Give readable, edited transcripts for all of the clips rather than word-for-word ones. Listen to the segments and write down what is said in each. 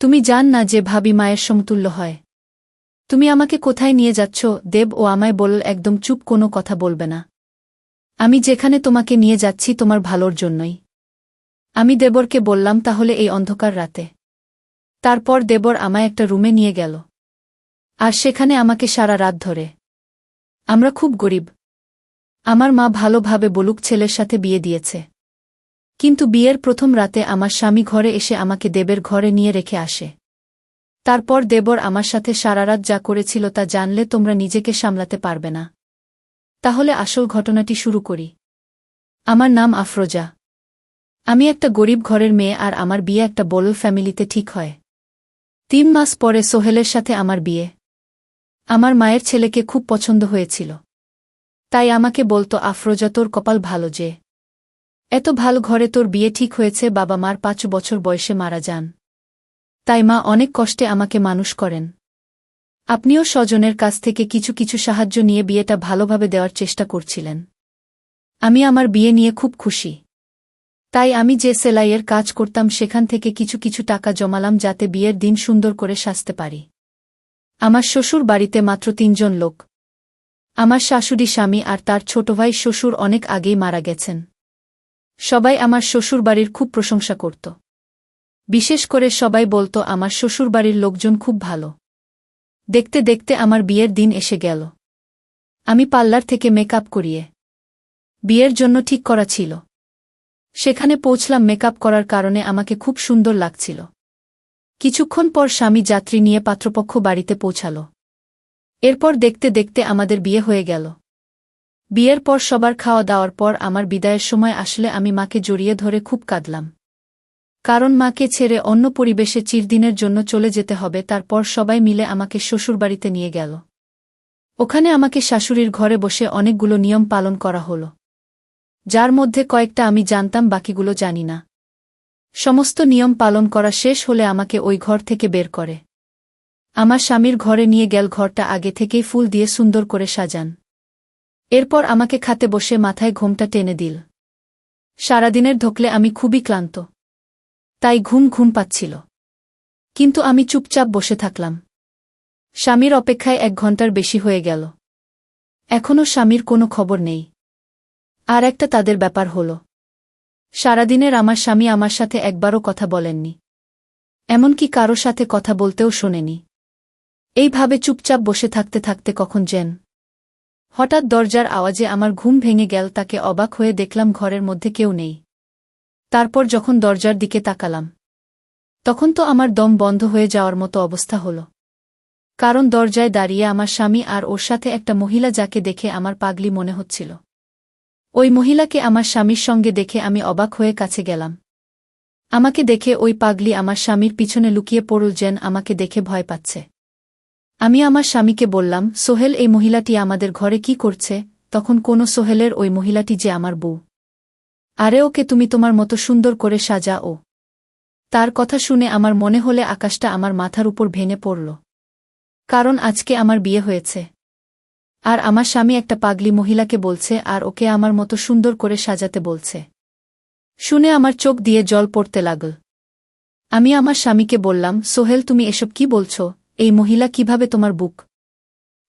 তুমি জান না যে ভাবি মায়ের সমতুল্য হয়। তুমি আমাকে কোথায় নিয়ে যাচ্ছ? দেব ও আমায় বলল, একদম চুপ, কোনো কথা বলবে না। আমি যেখানে তোমাকে নিয়ে যাচ্ছি তোমার ভালোর জন্যই। আমি দেবরকে বললাম, তাহলে এই অন্ধকার রাতে? তারপর দেবর আমায় একটা রুমে নিয়ে গেল। আর সেখানে আমাকে সারা রাত ধরে। আমরা খুব গরিব। আমার মা ভালোভাবে বলুক ছেলের সাথে বিয়ে দিয়েছে। কিন্তু বিয়ের প্রথম রাতে আমার স্বামী ঘরে এসে আমাকে দেবের ঘরে নিয়ে রেখে আসে। তারপর দেবর আমার সাথে সারারাত যা করেছিল তা জানলে তোমরা নিজেকে সামলাতে পারবে না। তাহলে আসল ঘটনাটি শুরু করি। আমার নাম আফরোজা। আমি একটা গরিব ঘরের মেয়ে আর আমার বিয়ে একটা বড় ফ্যামিলিতে ঠিক হয়। 3 মাস পরে সোহেলের সাথে আমার বিয়ে। আমার মায়ের ছেলেকে খুব পছন্দ হয়েছিল। তাই আমাকে বলতো, আফরোজা, তোর কপাল ভালো যে এত ভালো ঘরে তোর বিয়ে ঠিক হয়েছে। বাবা মার 5 বছর বয়সে মারা যান। তাই মা অনেক কষ্টে আমাকে মানুষ করেন। আপনিও স্বজনের কাছ থেকে কিছু কিছু সাহায্য নিয়ে বিয়েটা ভালোভাবে দেওয়ার চেষ্টা করছিলেন। আমি আমার বিয়ে নিয়ে খুব খুশি। তাই আমি যে সেলাইয়ের কাজ করতাম সেখান থেকে কিছু কিছু টাকা জমালাম যাতে বিয়ের দিন সুন্দর করে সাজতে পারি। আমার শ্বশুর বাড়িতে মাত্র 3 জন লোক। আমার শাশুড়ি, স্বামী আর তার ছোট ভাই। শ্বশুর অনেক আগেই মারা গেছেন। সবাই আমার শ্বশুরবাড়ির খুব প্রশংসা করত। বিশেষ করে সবাই বলতো আমার শ্বশুরবাড়ির লোকজন খুব ভালো। দেখতে দেখতে আমার বিয়ের দিন এসে গেল। আমি পার্লার থেকে মেকআপ করিয়ে বিয়ের জন্য ঠিক করা ছিল। সেখানে পৌঁছলাম। মেকআপ করার কারণে আমাকে খুব সুন্দর লাগছিল। কিছুক্ষণ পর স্বামী যাত্রী নিয়ে পাত্রপক্ষ বাড়িতে পৌঁছাল। এরপর দেখতে দেখতে আমাদের বিয়ে হয়ে গেল। বিয়ের পর সবার খাওয়া দাওয়ার পর আমার বিদায়ের সময় আসলে আমি মাকে জড়িয়ে ধরে খুব কাঁদলাম। কারণ মাকে ছেড়ে অন্য পরিবেশে চিরদিনের জন্য চলে যেতে হবে। তারপর সবাই মিলে আমাকে শ্বশুরবাড়িতে নিয়ে গেল। ওখানে আমাকে শাশুড়ির ঘরে বসে অনেকগুলো নিয়ম পালন করা হলো, যার মধ্যে কয়েকটা আমি জানতাম, বাকিগুলো জানি না। সমস্ত নিয়ম পালন করা শেষ হলে আমাকে ওই ঘর থেকে বের করে আমার স্বামীর ঘরে নিয়ে গেল। ঘরটা আগে থেকেই ফুল দিয়ে সুন্দর করে সাজান। এরপর আমাকে খাটে বসে মাথায় ঘোমটা টেনে দিল। সারাদিনের ধকলে আমি খুবই ক্লান্ত, তাই ঘুম ঘুম পাচ্ছিল। কিন্তু আমি চুপচাপ বসে থাকলাম। স্বামীর অপেক্ষায় 1 ঘন্টার বেশি হয়ে গেল। এখনও স্বামীর কোনো খবর নেই। আর একটা তাদের ব্যাপার হল, সারাদিনের আমার স্বামী আমার সাথে একবারও কথা বলেননি, এমনকি কারো সাথে কথা বলতেও শোনেনি। এইভাবে চুপচাপ বসে থাকতে থাকতে কখন যেন হঠাৎ দরজার আওয়াজে আমার ঘুম ভেঙে গেল। তাকে অবাক হয়ে দেখলাম ঘরের মধ্যে কেউ নেই। তারপর যখন দরজার দিকে তাকালাম তখন তো আমার দম বন্ধ হয়ে যাওয়ার মতো অবস্থা হল। কারণ দরজায় দাঁড়িয়ে আমার স্বামী আর ওর সাথে একটা মহিলা, যাকে দেখে আমার পাগলি মনে হচ্ছিল। ওই মহিলাকে আমার স্বামীর সঙ্গে দেখে আমি অবাক হয়ে কাছে গেলাম। আমাকে দেখে ওই পাগলি আমার স্বামীর পিছনে লুকিয়ে পড়ল, যেন আমাকে দেখে ভয় পাচ্ছে। আমি আমার স্বামীকে বললাম, সোহেল, এই মহিলাটি আমাদের ঘরে কি করছে? তখন কোন সোহেলের, ওই মহিলাটি যে আমার বউ। আরে ওকে তুমি তোমার মতো সুন্দর করে সাজা। ও তার কথা শুনে আমার মনে হলে আকাশটা আমার মাথার উপর ভেঙে পড়ল। কারণ আজকে আমার বিয়ে হয়েছে আর আমার স্বামী একটা পাগলি মহিলাকে বলছে আর ওকে আমার মতো সুন্দর করে সাজাতে বলছে। শুনে আমার চোখ দিয়ে জল পড়তে লাগল। আমি আমার স্বামীকে বললাম, সোহেল, তুমি এসব কি বলছো? এই মহিলা কিভাবে তোমার বুক?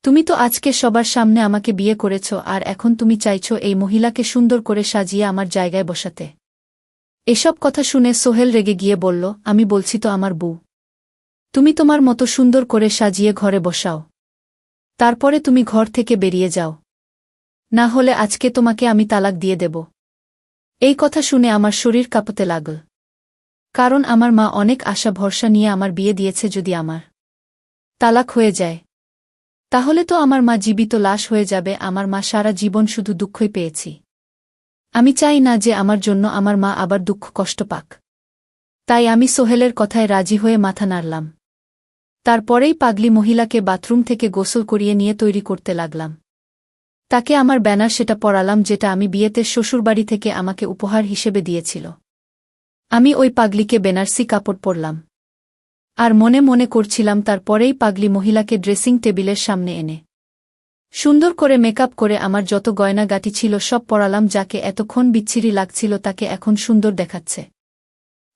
তুমি তো আজকে সবার সামনে আমাকে বিয়ে করেছ আর এখন তুমি চাইছো এই মহিলাকে সুন্দর করে সাজিয়ে আমার জায়গায় বসাতে? এসব কথা শুনে সোহেল রেগে গিয়ে বলল, আমি বলছি তো আমার বউ। তুমি তোমার মতো সুন্দর করে সাজিয়ে ঘরে বসাও, তারপরে তুমি ঘর থেকে বেরিয়ে যাও, না হলে আজকে তোমাকে আমি তালাক দিয়ে দেব। এই কথা শুনে আমার শরীর কাঁপতে লাগল। কারণ আমার মা অনেক আশা ভরসা নিয়ে আমার বিয়ে দিয়েছে। যদি আমার তালাক হয়ে যায় তাহলে তো আমার মা জীবিত লাশ হয়ে যাবে। আমার মা সারা জীবন শুধু দুঃখই পেয়েছি। আমি চাই না যে আমার জন্য আমার মা আবার দুঃখ কষ্ট পাক। তাই আমি সোহেলের কথায় রাজি হয়ে মাথা নাড়লাম। তারপরেই পাগলি মহিলাকে বাথরুম থেকে গোসল করিয়ে নিয়ে তৈরি করতে লাগলাম। তাকে আমার ব্যানার সেটা পরালাম, যেটা আমি বিয়েতে শ্বশুরবাড়ি থেকে আমাকে উপহার হিসেবে দিয়েছিল। আমি ওই পাগলিকে বেনারসি কাপড় পরলাম আর মনে মনে করছিলাম, তারপরেই পাগলি মহিলাকে ড্রেসিং টেবিলের সামনে এনে সুন্দর করে মেকআপ করে আমার যত গয়নাগাটি ছিল সব পরালাম। যাকে এতক্ষণ বিচ্ছিরি লাগছিল তাকে এখন সুন্দর দেখাচ্ছে।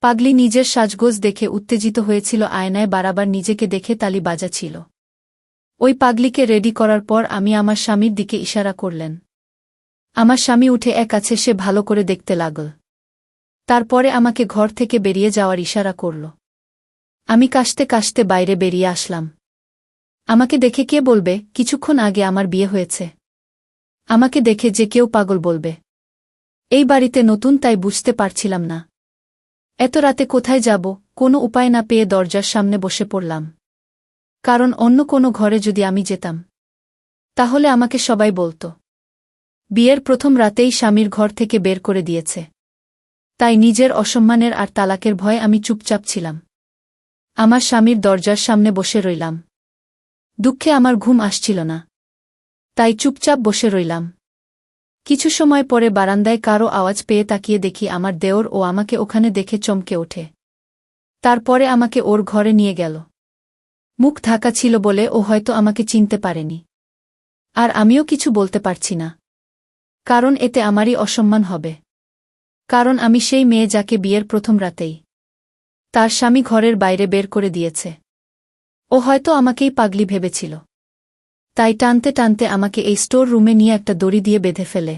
পাগলি নিজের সাজগোজ দেখে উত্তেজিত হয়েছিল, আয়নায় বারবার নিজেকে দেখে তালি বাজাচ্ছিল। ওই পাগলিকে রেডি করার পর আমি আমার স্বামীর দিকে ইশারা করলেন। আমার স্বামী উঠে এক আছে সে ভালো করে দেখতে লাগল। তারপরে আমাকে ঘর থেকে বেরিয়ে যাওয়ার ইশারা করল। আমি কাশতে কাশতে বাইরে বেরিয়ে আসলাম। আমাকে দেখে কে বলবে কিছুক্ষণ আগে আমার বিয়ে হয়েছে? আমাকে দেখে যে কেউ পাগল বলবে। এই বাড়িতে নতুন তাই বুঝতে পারছিলাম না এত রাতে কোথায় যাব। কোনো উপায় না পেয়ে দরজার সামনে বসে পড়লাম। কারণ অন্য কোনো ঘরে যদি আমি যেতাম তাহলে আমাকে সবাই বলতো বিয়ের প্রথম রাতেই স্বামীর ঘর থেকে বের করে দিয়েছে। তাই নিজের অসম্মানের আর তালাকের ভয়ে আমি চুপচাপ ছিলাম। আমার স্বামীর দরজার সামনে বসে রইলাম। দুঃখে আমার ঘুম আসছিল না, তাই চুপচাপ বসে রইলাম। কিছু সময় পরে বারান্দায় কারো আওয়াজ পেয়ে তাকিয়ে দেখি আমার দেওর ও আমাকে ওখানে দেখে চমকে ওঠে। তারপরে আমাকে ওর ঘরে নিয়ে গেল। মুখ ঢাকা ছিল বলে ও হয়তো আমাকে চিনতে পারেনি। আর আমিও কিছু বলতে পারছি না, কারণ এতে আমারই অসম্মান হবে। কারণ আমি সেই মেয়ে যাকে বিয়ের প্রথম রাতেই তার স্বামী ঘরের বাইরে বের করে দিয়েছে। ও হয়তো আমাকেই পাগলি ভেবেছিল, তাই টানতে টানতে আমাকে এই স্টোর রুমে নিয়ে একটা দড়ি দিয়ে বেঁধে ফেলে।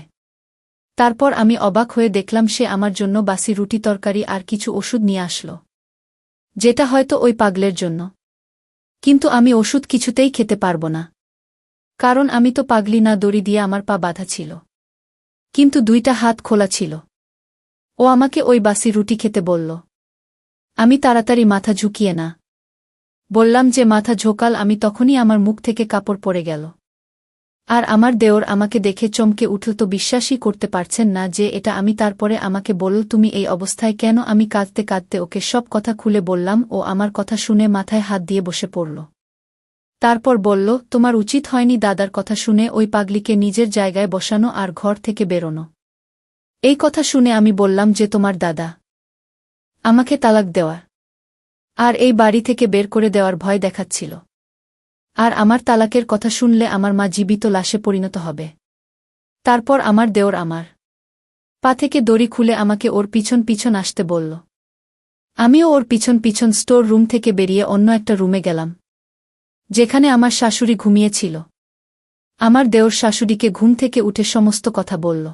তারপর আমি অবাক হয়ে দেখলাম সে আমার জন্য বাসি রুটি তরকারি আর কিছু ওষুধ নিয়ে আসলো, যেটা হয়তো ওই পাগলের জন্য। কিন্তু আমি ওষুধ কিছুতেই খেতে পারব না, কারণ আমি তো পাগলি না। দড়ি দিয়ে আমার পা বাঁধা ছিল, কিন্তু দুইটা হাত খোলা ছিল। ও আমাকে ওই বাসি রুটি খেতে বলল। আমি তাড়াতাড়ি মাথা ঝুঁকিয়ে না বললাম যে মাথা ঝোকাল আমি, তখনই আমার মুখ থেকে কাপড় পড়ে গেল। আর আমার দেওর আমাকে দেখে চমকে উঠল, তো বিশ্বাসই করতে পারছেন না যে এটা আমি। তারপরে আমাকে বলল তুমি এই অবস্থায় কেন? আমি কাঁদতে কাঁদতে ওকে সব কথা খুলে বললাম। ও আমার কথা শুনে মাথায় হাত দিয়ে বসে পড়ল। তারপর বলল তোমার উচিত হয়নি দাদার কথা শুনে ওই পাগলিকে নিজের জায়গায় বসানো আর ঘর থেকে বেরোনো। এই কথা শুনে আমি বললাম যে তোমার দাদা আমাকে তালাক দেওয়ার আর এই বাড়ি থেকে বের করে দেওয়ার ভয় দেখাচ্ছিল। আর আমার তালাকের কথা শুনলে আমার মা জীবিত লাশে পরিণত হবে। তারপর আমার দেওর আমার পা থেকে দড়ি খুলে আমাকে ওর পিছন পিছন আসতে বলল। আমিও ওর পিছন পিছন স্টোর রুম থেকে বেরিয়ে অন্য একটা রুমে গেলাম, যেখানে আমার শাশুড়ি ঘুমিয়েছিল। আমার দেওর শাশুড়িকে ঘুম থেকে উঠে সমস্ত কথা বলল,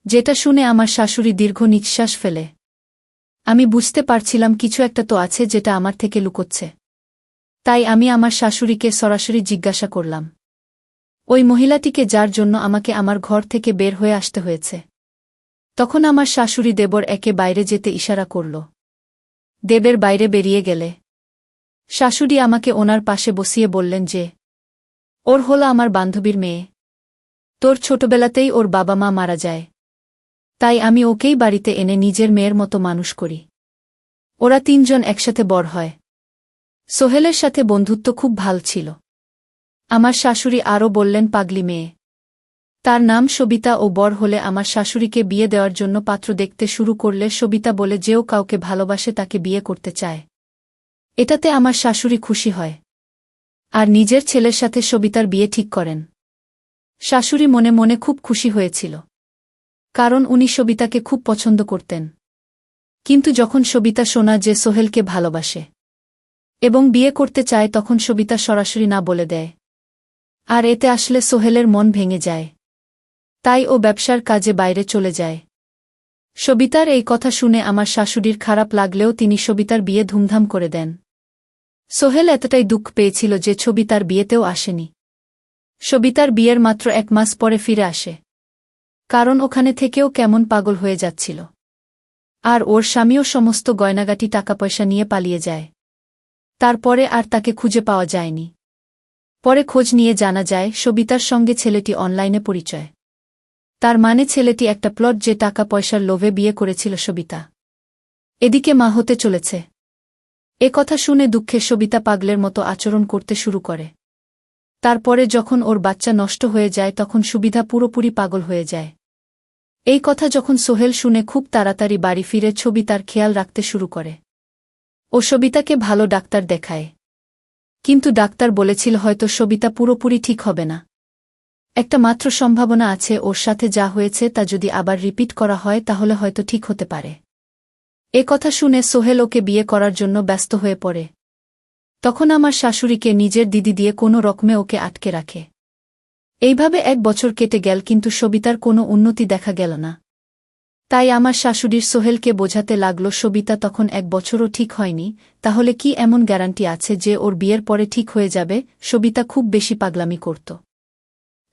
যেটা শুনে আমার শাশুড়ি দীর্ঘ নিঃশ্বাস ফেলে। আমি বুঝতে পারছিলাম কিছু একটা তো আছে যেটা আমার থেকে লুকোচ্ছে। তাই আমি আমার শাশুড়িকে সরাসরি জিজ্ঞাসা করলাম ওই মহিলাটিকে যার জন্য আমাকে আমার ঘর থেকে বের হয়ে আসতে হয়েছে। তখন আমার শাশুড়ি দেবর একে বাইরে যেতে ইশারা করল। দেবের বাইরে বেরিয়ে গেলে শাশুড়ি আমাকে ওনার পাশে বসিয়ে বললেন যে ওর হলো আমার বান্ধবীর মেয়ে। তোর ছোটবেলাতেই ওর বাবা মা মারা যায়, তাই আমি ওকেই বাড়িতে এনে নিজের মেয়ের মতো মানুষ করি। ওরা তিনজন একসাথে বড় হয়। সোহেলের সাথে বন্ধুত্ব খুব ভাল ছিল। আমার শাশুড়ি আরও বললেন পাগলি মেয়ে, তার নাম সবিতা। ও বড় হলে আমার শাশুড়িকে বিয়ে দেওয়ার জন্য পাত্র দেখতে শুরু করলে সবিতা বলে যেও কাউকে ভালোবাসে তাকে বিয়ে করতে চায়। এটাতে আমার শাশুড়ি খুশি হয় আর নিজের ছেলের সাথে সবিতার বিয়ে ঠিক করেন। শাশুড়ি মনে মনে খুব খুশি হয়েছিল, কারণ উনি সবিতাকে খুব পছন্দ করতেন। কিন্তু যখন সবিতা শোনা যে সোহেলকে ভালোবাসে এবং বিয়ে করতে চায়, তখন সবিতা সরাসরি না বলে দেয়। আর এতে আসলে সোহেলের মন ভেঙে যায়, তাই ও ব্যবসার কাজে বাইরে চলে যায়। সবিতার এই কথা শুনে আমার শাশুড়ির খারাপ লাগলেও তিনি সবিতার বিয়ে ধুমধাম করে দেন। সোহেল এতটাই দুঃখ পেয়েছিল যে সবিতার বিয়েতেও আসেনি। সবিতার বিয়ের মাত্র 1 মাস পরে ফিরে আসে, কারণ ওখানে থেকেও কেমন পাগল হয়ে যাচ্ছিল। আর ওর স্বামীও সমস্ত গয়নাগাটি টাকা পয়সা নিয়ে পালিয়ে যায়। তারপরে আর তাকে খুঁজে পাওয়া যায়নি। পরে খোঁজ নিয়ে জানা যায় সবিতার সঙ্গে ছেলেটি অনলাইনে পরিচয়। তার মানে ছেলেটি একটা প্লট, যে টাকা পয়সার লোভে বিয়ে করেছিল সবিতা। এদিকে মা হতে চলেছে। এ কথা শুনে দুঃখে সবিতা পাগলের মতো আচরণ করতে শুরু করে। তারপরে যখন ওর বাচ্চা নষ্ট হয়ে যায়, তখন সুবিধা পুরোপুরি পাগল হয়ে যায়। এই কথা যখন সোহেল শুনে খুব তাড়াতাড়ি বাড়ি ফিরে সবিতার খেয়াল রাখতে শুরু করে। ও সবিতাকে ভালো ডাক্তার দেখায়, কিন্তু ডাক্তার বলেছিল হয়তো সবিতা পুরোপুরি ঠিক হবে না। একটা মাত্র সম্ভাবনা আছে, ওর সাথে যা হয়েছে তা যদি আবার রিপিট করা হয় তাহলে হয়তো ঠিক হতে পারে। এ কথা শুনে সোহেল ওকে বিয়ে করার জন্য ব্যস্ত হয়ে পড়ে। তখন আমার শাশুড়িকে নিজের দিদি দিয়ে কোনো রকমে ওকে আটকে রাখে। এইভাবে 1 বছর কেটে গেল, কিন্তু সবিতার কোনো উন্নতি দেখা গেল না। তাই আমার শাশুড়ির সোহেলকে বোঝাতে লাগল, সবিতা তখন 1 বছরও ঠিক হয়নি, তাহলে কি এমন গ্যারান্টি আছে যে ওর বিয়ের পরে ঠিক হয়ে যাবে? সবিতা খুব বেশি পাগলামি করত,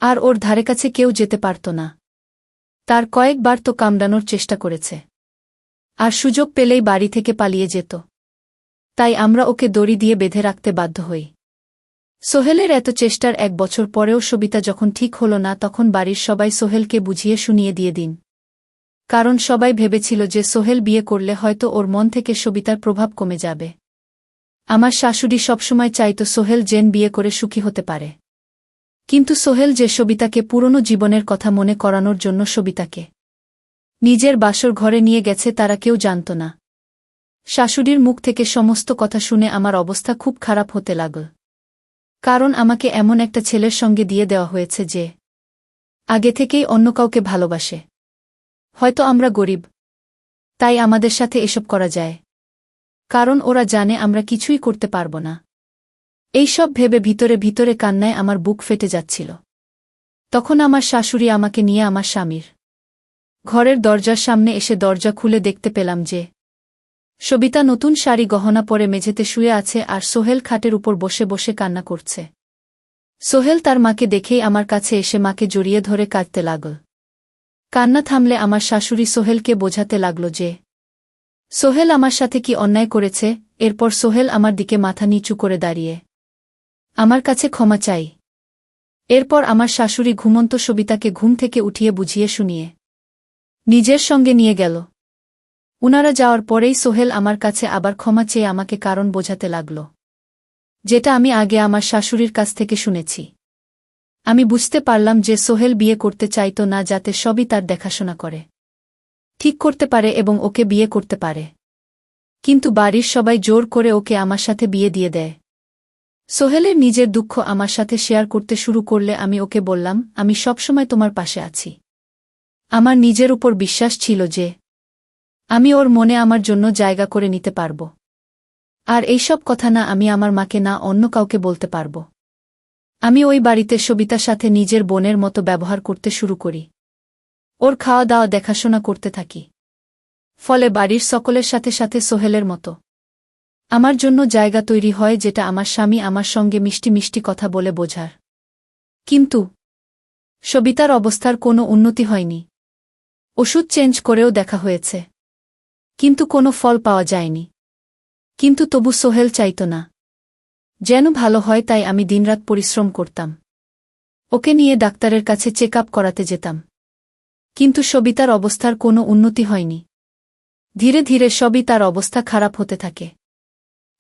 আর ওর ধারেকাছে কেউ যেতে পারত না। তার কয়েকবার তো কামড়ানোর চেষ্টা করেছে, আর সুযোগ পেলেই বাড়ি থেকে পালিয়ে যেত। তাই আমরা ওকে দড়ি দিয়ে বেঁধে রাখতে বাধ্য হই। সোহেলের এত চেষ্টার 1 বছর পরেও সবিতা যখন ঠিক হল না, তখন বাড়ির সবাই সোহেলকে বুঝিয়ে শুনিয়ে দিয়ে দিন। কারণ সবাই ভেবেছিল যে সোহেল বিয়ে করলে হয়তো ওর মন থেকে সবিতার প্রভাব কমে যাবে। আমার শাশুড়ি সবসময় চাইত সোহেল যেন বিয়ে করে সুখী হতে পারে। কিন্তু সোহেল যে সবিতাকে পুরনো জীবনের কথা মনে করানোর জন্য সবিতাকে নিজের বাসর ঘরে নিয়ে গেছে, তারা কেউ জানত না। শাশুড়ির মুখ থেকে সমস্ত কথা শুনে আমার অবস্থা খুব খারাপ হতে লাগল। কারণ আমাকে এমন একটা ছেলের সঙ্গে দিয়ে দেওয়া হয়েছে যে আগে থেকেই অন্য কাউকে ভালোবাসে। হয়তো আমরা গরিব, তাই আমাদের সাথে এসব করা যায়, কারণ ওরা জানে আমরা কিছুই করতে পারব না। এইসব ভেবে ভিতরে ভিতরে কান্নায় আমার বুক ফেটে যাচ্ছিল। তখন আমার শাশুড়ি আমাকে নিয়ে আমার স্বামীর ঘরের দরজার সামনে এসে দরজা খুলে দেখতে পেলাম যে সবিতা নতুন শাড়ি গহনা পরে মেঝেতে শুয়ে আছে, আর সোহেল খাটের উপর বসে বসে কান্না করছে। সোহেল তার মাকে দেখেই আমার কাছে এসে মাকে জড়িয়ে ধরে কাঁদতে লাগল। কান্না থামলে আমার শাশুড়ি সোহেলকে বোঝাতে লাগল যে সোহেল আমার সাথে কি অন্যায় করেছে। এরপর সোহেল আমার দিকে মাথা নিচু করে দাঁড়িয়ে আমার কাছে ক্ষমা চাই। এরপর আমার শাশুড়ি ঘুমন্ত সবিতাকে ঘুম থেকে উঠিয়ে বুঝিয়ে শুনিয়ে নিজের সঙ্গে নিয়ে গেল। উনারা যাওয়ার পরেই সোহেল আমার কাছে আবার ক্ষমা চেয়ে আমাকে কারণ বোঝাতে লাগল, যেটা আমি আগে আমার শাশুড়ির কাছ থেকে শুনেছি। আমি বুঝতে পারলাম যে সোহেল বিয়ে করতে চাইত না, যাতে সবই তার দেখাশোনা করে ঠিক করতে পারে এবং ওকে বিয়ে করতে পারে। কিন্তু বাড়ির সবাই জোর করে ওকে আমার সাথে বিয়ে দিয়ে দেয়। সোহেলের নিজের দুঃখ আমার সাথে শেয়ার করতে শুরু করলে আমি ওকে বললাম, আমি সবসময় তোমার পাশে আছি। আমার নিজের উপর বিশ্বাস ছিল যে আমি ওর মনে আমার জন্য জায়গা করে নিতে পারব। আর এইসব কথা না আমি আমার মাকে না অন্য কাউকে বলতে পারব। আমি ওই বাড়িতে সবিতার সাথে নিজের বোনের মতো ব্যবহার করতে শুরু করি। ওর খাওয়া দাওয়া দেখাশোনা করতে থাকি। ফলে বাড়ির সকলের সাথে সাথে সোহেলের মতো আমার জন্য জায়গা তৈরি হয়, যেটা আমার স্বামী আমার সঙ্গে মিষ্টি মিষ্টি কথা বলে বোঝার। কিন্তু সবিতার অবস্থার কোনো উন্নতি হয়নি। ওষুধ চেঞ্জ করেও দেখা হয়েছে, কিন্তু কোনো ফল পাওয়া যায়নি। কিন্তু তবু সোহেল চাইত না যেন ভালো হয়, তাই আমি দিনরাত পরিশ্রম করতাম। ওকে নিয়ে ডাক্তারের কাছে চেক আপ করাতে যেতাম, কিন্তু সবিতার অবস্থার কোনো উন্নতি হয়নি। ধীরে ধীরে সবই তার অবস্থা খারাপ হতে থাকে।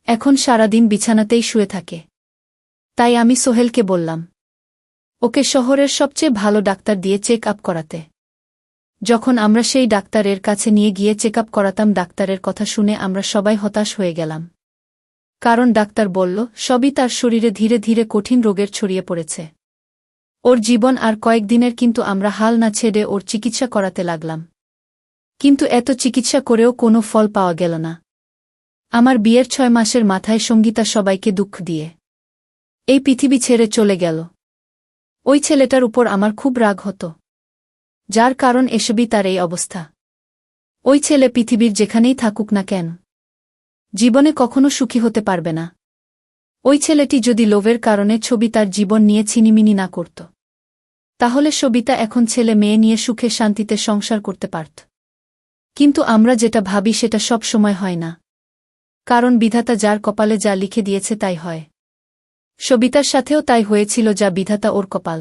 এখন সারাদিন বিছানাতেই শুয়ে থাকে। তাই আমি সোহেলকে বললাম ওকে শহরের সবচেয়ে ভালো ডাক্তার দিয়ে চেক আপ করাতে। যখন আমরা সেই ডাক্তারের কাছে নিয়ে গিয়ে চেক আপ করাতাম, ডাক্তারের কথা শুনে আমরা সবাই হতাশ হয়ে গেলাম। কারণ ডাক্তার বলল সবই তার শরীরে ধীরে ধীরে কঠিন রোগের ছড়িয়ে পড়েছে। ওর জীবন আর কয়েকদিনের, কিন্তু আমরা হাল না ছেড়ে ওর চিকিৎসা করাতে লাগলাম। কিন্তু এত চিকিৎসা করেও কোনো ফল পাওয়া গেল না। আমার বিয়ের 6 মাসের মাথায় সঙ্গীতা সবাইকে দুঃখ দিয়ে এই পৃথিবী ছেড়ে চলে গেল। ওই ছেলেটার উপর আমার খুব রাগ হতো, যার কারণ এসবই তার এই অবস্থা। ওই ছেলে পৃথিবীর যেখানেই থাকুক না কেন জীবনে কখনো সুখী হতে পারবে না। ওই ছেলেটি যদি লোভের কারণে তার জীবন নিয়ে ছিনিমিনি না করত, তাহলে সবিতা এখন ছেলে মেয়ে নিয়ে সুখে শান্তিতে সংসার করতে পারত। কিন্তু আমরা যেটা ভাবি সেটা সব সময় হয় না, কারণ বিধাতা যার কপালে যা লিখে দিয়েছে তাই হয়। সবিতার সাথেও তাই হয়েছিল, যা বিধাতা ওর কপাল।